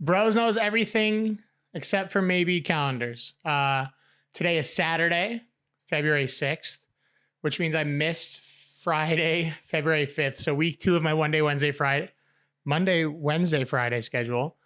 Brose knows everything except for maybe calendars. Today is Saturday, February 6th, which means I missed Friday, February 5th. So week 2 of my Monday, Wednesday, Friday schedule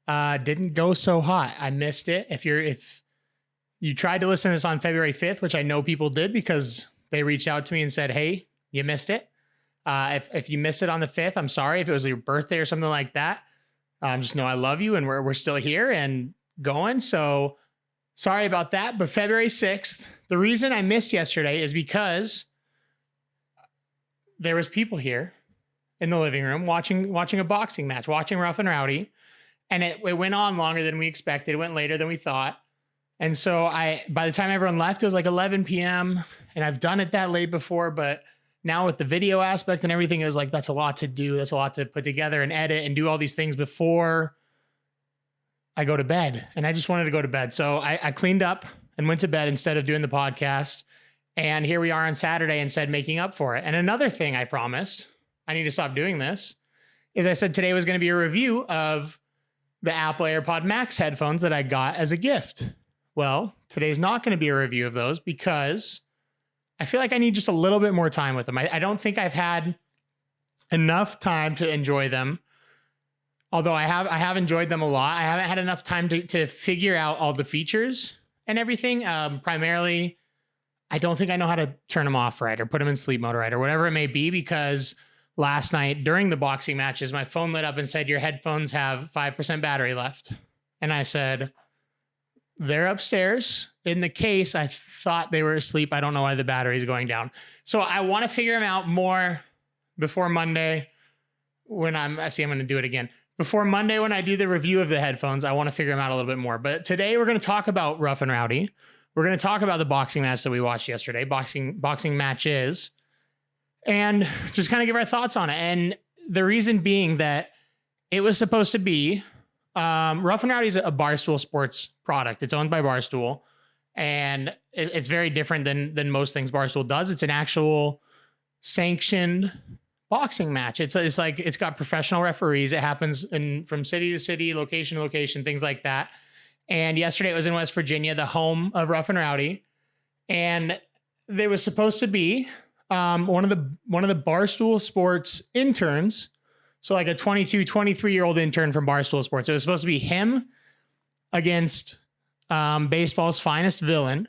didn't go so hot. I missed it. If you tried to listen to this on February 5th, which I know people did because they reached out to me and said, hey, you missed it. If you missed it on the 5th, I'm sorry. If it was your birthday or something like that, just know I love you and we're still here and going. So sorry about that. But February 6th, the reason I missed yesterday is because there was people here in the living room watching a boxing match, watching Rough and Rowdy. And it went on longer than we expected. It went later than we thought. And so by the time everyone left, it was like 11 p.m. And I've done it that late before, but now with the video aspect and everything, it was like, that's a lot to do. That's a lot to put together and edit and do all these things before I go to bed. And I just wanted to go to bed. So I cleaned up and went to bed instead of doing the podcast. And here we are on Saturday instead, making up for it. And another thing I promised, I need to stop doing this, is I said today was going to be a review of the Apple AirPod Max headphones that I got as a gift. Well, today's not going to be a review of those because I feel like I need just a little bit more time with them. I don't think I've had enough time to enjoy them. Although I have enjoyed them a lot. I haven't had enough time to figure out all the features and everything. Primarily, I don't think I know how to turn them off right or put them in sleep mode right or whatever it may be, because last night during the boxing matches, my phone lit up and said, your headphones have 5% battery left. And I said, they're upstairs in the case. I thought they were asleep. I don't know why the battery is going down. So I want to figure them out more before Monday when I'm going to do it again. Before Monday, when I do the review of the headphones, I want to figure them out a little bit more. But today we're going to talk about Rough and Rowdy. We're going to talk about the boxing match that we watched yesterday, boxing matches, and just kind of give our thoughts on it. And the reason being that it was supposed to be Rough and Rowdy is a Barstool Sports product. It's owned by Barstool, and it's very different than most things Barstool does. It's an actual sanctioned boxing match. It's like it's got professional referees. It happens from city to city, location to location, things like that. And yesterday it was in West Virginia, the home of Rough and Rowdy, and there was supposed to be one of the Barstool Sports interns. So like a 22, 23-year-old intern from Barstool Sports. It was supposed to be him against baseball's finest villain,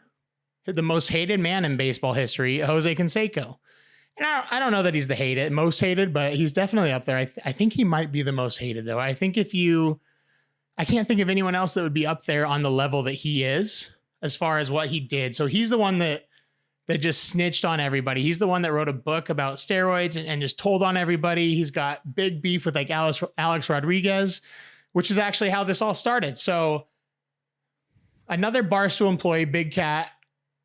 the most hated man in baseball history, Jose Canseco. And I don't know that he's the most hated, but he's definitely up there. I think he might be the most hated, though. I think I can't think of anyone else that would be up there on the level that he is as far as what he did. So he's the one that just snitched on everybody. He's the one that wrote a book about steroids and just told on everybody. He's got big beef with like Alex Rodriguez, which is actually how this all started. So another Barstool employee, Big Cat,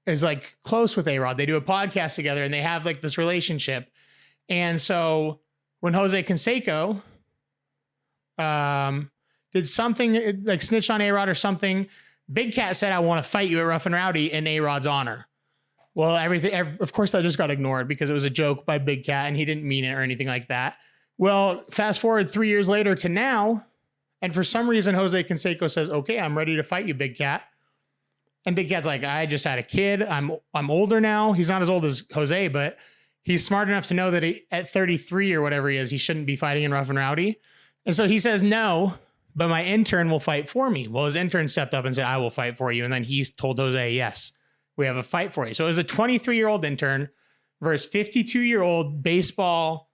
is like close with A-Rod. They do a podcast together and they have like this relationship. And so when Jose Canseco did something like snitch on A-Rod or something, Big Cat said, I want to fight you at Rough and Rowdy in A-Rod's honor. Well, of course, that just got ignored because it was a joke by Big Cat and he didn't mean it or anything like that. Well, fast forward 3 years later to now, and for some reason, Jose Canseco says, okay, I'm ready to fight you, Big Cat. And Big Cat's like, I just had a kid. I'm older now. He's not as old as Jose, but he's smart enough to know that at 33 or whatever he is, he shouldn't be fighting in Rough and Rowdy. And so he says, no, but my intern will fight for me. Well, his intern stepped up and said, I will fight for you. And then he told Jose, yes, we have a fight for you. So it was a 23-year-old intern versus 52-year-old baseball.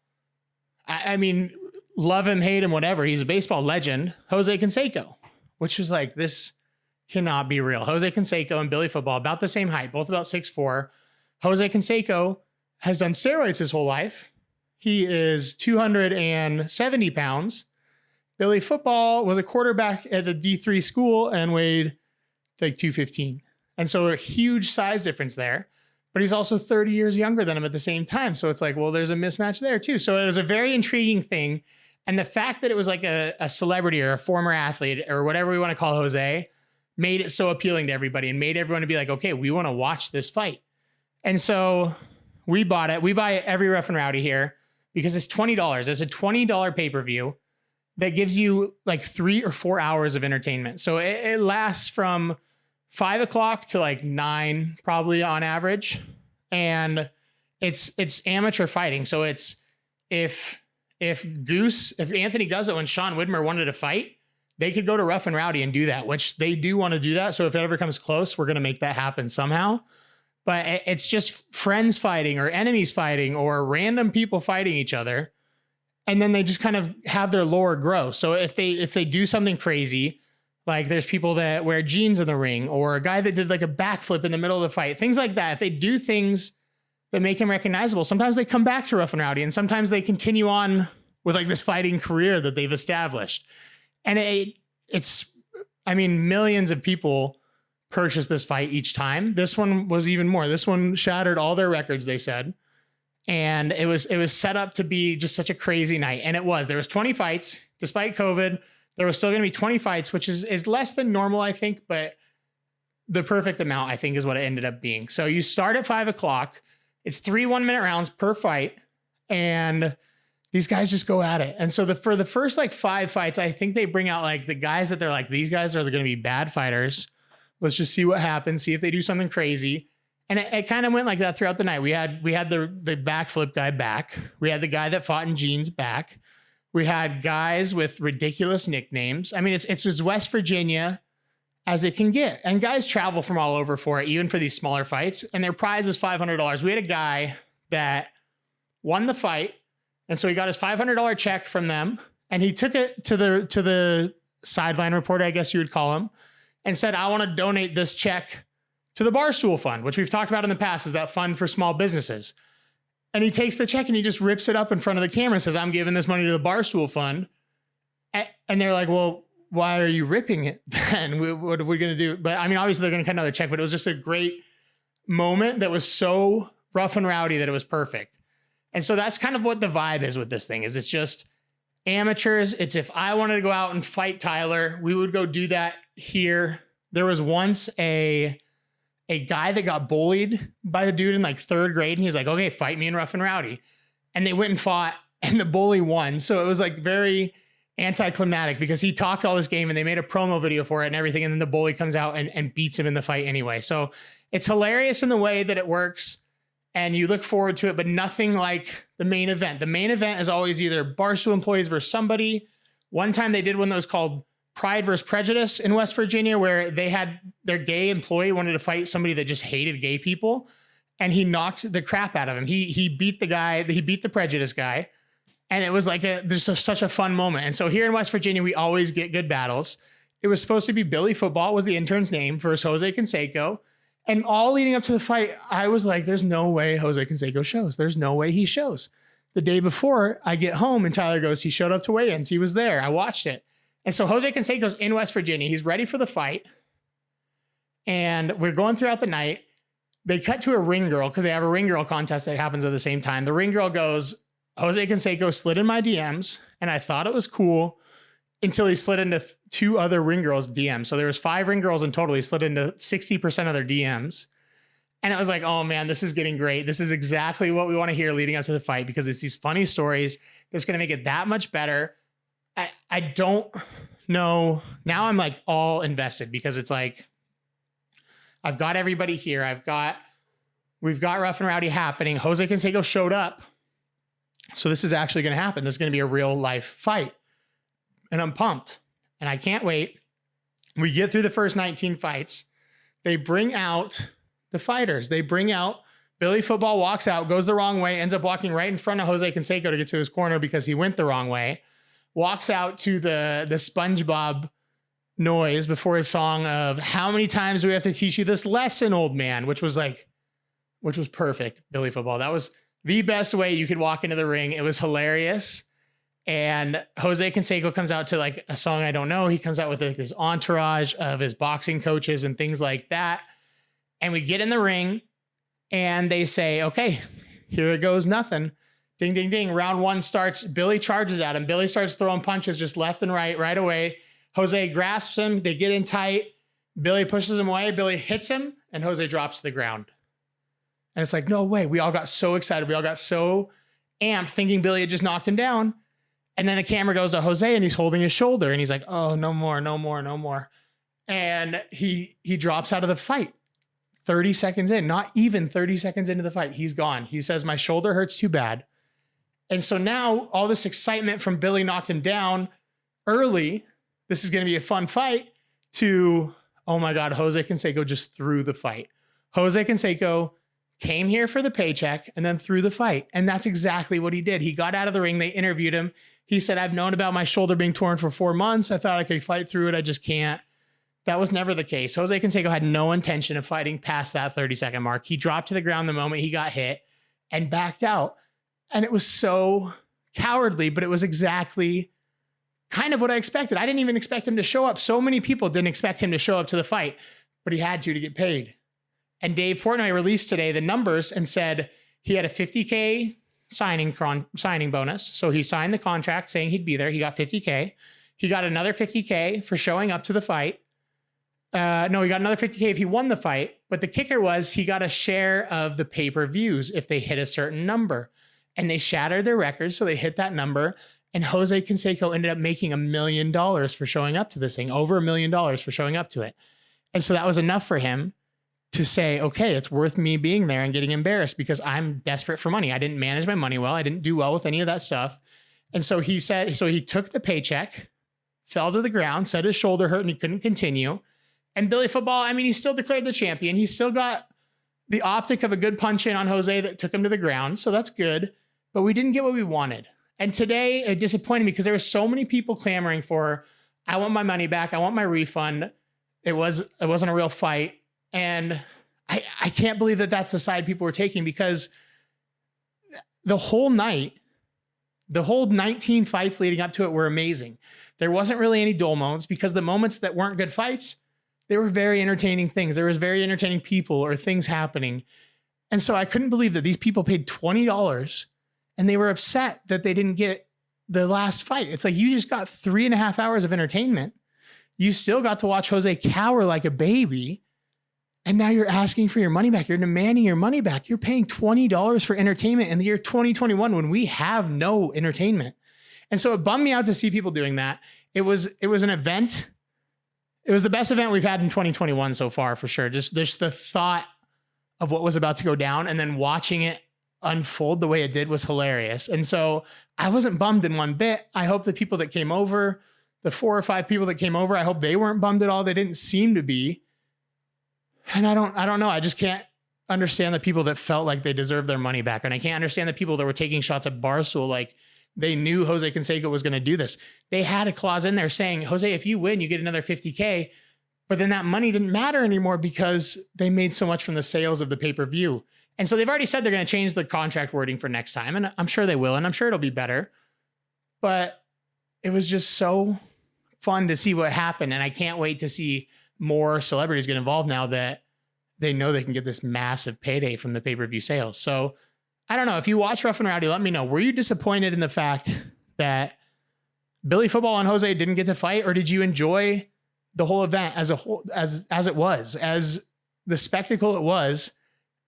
I mean, love him, hate him, whatever. He's a baseball legend, Jose Canseco, which was like, this cannot be real. Jose Canseco and Billy Football, about the same height, both about 6'4". Jose Canseco has done steroids his whole life. He is 270 pounds. Billy Football was a quarterback at a D3 school and weighed like 215. And so a huge size difference there, but he's also 30 years younger than him at the same time. So it's like, well, there's a mismatch there too. So it was a very intriguing thing. And the fact that it was like a celebrity or a former athlete or whatever we want to call Jose made it so appealing to everybody and made everyone to be like, okay, we want to watch this fight. And so we bought it. We buy every Rough and Rowdy here because it's $20. It's a $20 pay-per-view. that gives you like 3 or 4 hours of entertainment. So it lasts from 5 o'clock to like 9, probably on average. And it's amateur fighting. So it's, if Anthony Guzzo and Sean Widmer wanted to fight, they could go to Rough and Rowdy and do that, which they do want to do that. So if it ever comes close, we're going to make that happen somehow. But it's just friends fighting or enemies fighting or random people fighting each other. And then they just kind of have their lore grow. So if they do something crazy, like there's people that wear jeans in the ring, or a guy that did like a backflip in the middle of the fight, things like that. If they do things that make him recognizable, sometimes they come back to Rough and Rowdy, and sometimes they continue on with like this fighting career that they've established. And it's, I mean, millions of people purchase this fight each time. This one was even more. This one shattered all their records, they said. And it was set up to be just such a crazy night. And it was. There was 20 fights. Despite COVID, there was still going to be 20 fights, which is less than normal, I think, but the perfect amount, I think, is what it ended up being. So you start at 5 o'clock. It's 3 1-minute rounds per fight. And these guys just go at it. And so for the first like 5 fights, I think they bring out like the guys that they're like, these guys are going to be bad fighters. Let's just see what happens. See if they do something crazy. And it kind of went like that throughout the night. We had the backflip guy back. We had the guy that fought in jeans back. We had guys with ridiculous nicknames. I mean, it's as West Virginia as it can get. And guys travel from all over for it, even for these smaller fights. And their prize is $500. We had a guy that won the fight. And so he got his $500 check from them. And he took it to the sideline reporter, I guess you would call him, and said, I want to donate this check to the Barstool Fund, which we've talked about in the past, is that fund for small businesses. And he takes the check and he just rips it up in front of the camera and says, I'm giving this money to the Barstool Fund. And they're like, well, why are you ripping it then? What are we going to do? But I mean, obviously they're going to cut another check, but it was just a great moment that was so rough and rowdy that it was perfect. And so that's kind of what the vibe is with this thing, is it's just amateurs. It's, if I wanted to go out and fight Tyler, we would go do that here. There was once a guy that got bullied by the dude in like 3rd grade. And he's like, okay, fight me in Rough and Rowdy. And they went and fought and the bully won. So it was like very anticlimactic because he talked all this game and they made a promo video for it and everything. And then the bully comes out and beats him in the fight anyway. So it's hilarious in the way that it works and you look forward to it, but nothing like the main event. The main event is always either Barstool employees versus somebody. One time they did one that was called Pride versus Prejudice in West Virginia, where they had their gay employee wanted to fight somebody that just hated gay people, and he knocked the crap out of him. He beat the guy, he beat the Prejudice guy, and it was like such a fun moment. And so here in West Virginia, we always get good battles. It was supposed to be Billy Football was the intern's name versus Jose Canseco, and all leading up to the fight, I was like, "There's no way Jose Canseco shows. There's no way he shows." The day before, I get home and Tyler goes, "He showed up to weigh-ins. He was there. I watched it." And so Jose Canseco's in West Virginia. He's ready for the fight. And we're going throughout the night. They cut to a ring girl because they have a ring girl contest that happens at the same time. The ring girl goes, Jose Canseco slid in my DMs and I thought it was cool until he slid into 2 other ring girls' DMs. So there was 5 ring girls in total. He slid into 60% of their DMs. And it was like, oh man, this is getting great. This is exactly what we want to hear leading up to the fight because it's these funny stories that's going to make it that much better. I don't know. Now I'm like all invested because it's like, I've got everybody here. We've got Rough and Rowdy happening. Jose Canseco showed up. So this is actually going to happen. This is going to be a real life fight. And I'm pumped and I can't wait. We get through the first 19 fights. They bring out the fighters. They bring out Billy Football, walks out, goes the wrong way, ends up walking right in front of Jose Canseco to get to his corner because he went the wrong way. Walks out to the SpongeBob noise before his song of how many times do we have to teach you this lesson, old man, which was perfect. Billy Football. That was the best way you could walk into the ring. It was hilarious. And Jose Canseco comes out to like a song I don't know. He comes out with like this entourage of his boxing coaches and things like that. And we get in the ring and they say, okay, here it goes, nothing. Ding, ding, ding. Round 1 starts. Billy charges at him. Billy starts throwing punches just left and right away. Jose grasps him. They get in tight. Billy pushes him away. Billy hits him and Jose drops to the ground. And it's like, no way. We all got so excited. We all got so amped thinking Billy had just knocked him down. And then the camera goes to Jose and he's holding his shoulder and he's like, oh, no more, no more, no more. And he drops out of the fight 30 seconds in, not even 30 seconds into the fight. He's gone. He says, my shoulder hurts too bad. And so now all this excitement from Billy knocked him down early. This is going to be a fun fight to, oh my God, Jose Canseco just threw the fight. Jose Canseco came here for the paycheck and then threw the fight. And that's exactly what he did. He got out of the ring. They interviewed him. He said, I've known about my shoulder being torn for 4 months. I thought I could fight through it. I just can't. That was never the case. Jose Canseco had no intention of fighting past that 30-second mark. He dropped to the ground the moment he got hit and backed out. And it was so cowardly, but it was exactly kind of what I expected. I didn't even expect him to show up. So many people didn't expect him to show up to the fight, but he had to get paid. And Dave Portnoy released today the numbers and said he had a $50K signing bonus. So he signed the contract saying he'd be there. He got $50K. He got another $50K for showing up to the fight. No, he got another $50K if he won the fight. But the kicker was he got a share of the pay-per-views if they hit a certain number. And they shattered their records, so they hit that number. And Jose Canseco ended up making $1 million for showing up to this thing, over $1 million for showing up to it. And so that was enough for him to say, okay, it's worth me being there and getting embarrassed because I'm desperate for money. I didn't manage my money well. I didn't do well with any of that stuff. And so he said, so he took the paycheck, fell to the ground, said his shoulder hurt and he couldn't continue. And Billy Football, I mean, he still declared the champion. He still got the optic of a good punch in on Jose that took him to the ground. So that's good. But we didn't get what we wanted. And today it disappointed me because there were so many people clamoring for, I want my money back. I want my refund. It wasn't a real fight. And I can't believe that that's the side people were taking because the whole night, the whole 19 fights leading up to it were amazing. There wasn't really any dull moments because the moments that weren't good fights, they were very entertaining things. There was very entertaining people or things happening. And so I couldn't believe that these people paid $20 and they were upset that they didn't get the last fight. It's like, you just got 3.5 hours of entertainment. You still got to watch Jose cower like a baby. And now you're asking for your money back. You're demanding your money back. You're paying $20 for entertainment in the year 2021 when we have no entertainment. And so it bummed me out to see people doing that. It was an event. It was the best event we've had in 2021 so far, for sure. Just the thought of what was about to go down and then watching it unfold the way it did was hilarious. And so I wasn't bummed in one bit. I hope the people that came over, the 4 or 5 people that came over, I hope they weren't bummed at all. They didn't seem to be. And I don't know. I just can't understand the people that felt like they deserved their money back. And I can't understand the people that were taking shots at Barstool like they knew Jose Canseco was going to do this. They had a clause in there saying, Jose, if you win, you get another $50K. But then that money didn't matter anymore because they made so much from the sales of the pay-per-view. And so they've already said they're going to change the contract wording for next time. And I'm sure they will. And I'm sure it'll be better. But it was just so fun to see what happened. And I can't wait to see more celebrities get involved now that they know they can get this massive payday from the pay-per-view sales. So I don't know. If you watch Rough and Rowdy, let me know. Were you disappointed in the fact that Billy Football and Jose didn't get to fight, or did you enjoy the whole event as a whole, as it was, as the spectacle it was,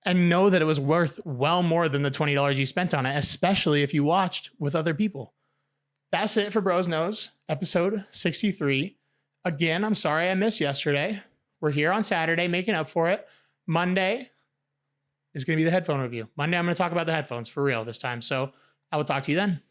and know that it was worth well more than the $20 you spent on it, especially if you watched with other people? That's it for Bros Knows, episode 63. Again, I'm sorry I missed yesterday. We're here on Saturday making up for it. Monday is going to be the headphone review. Monday, I'm going to talk about the headphones for real this time. So I will talk to you then.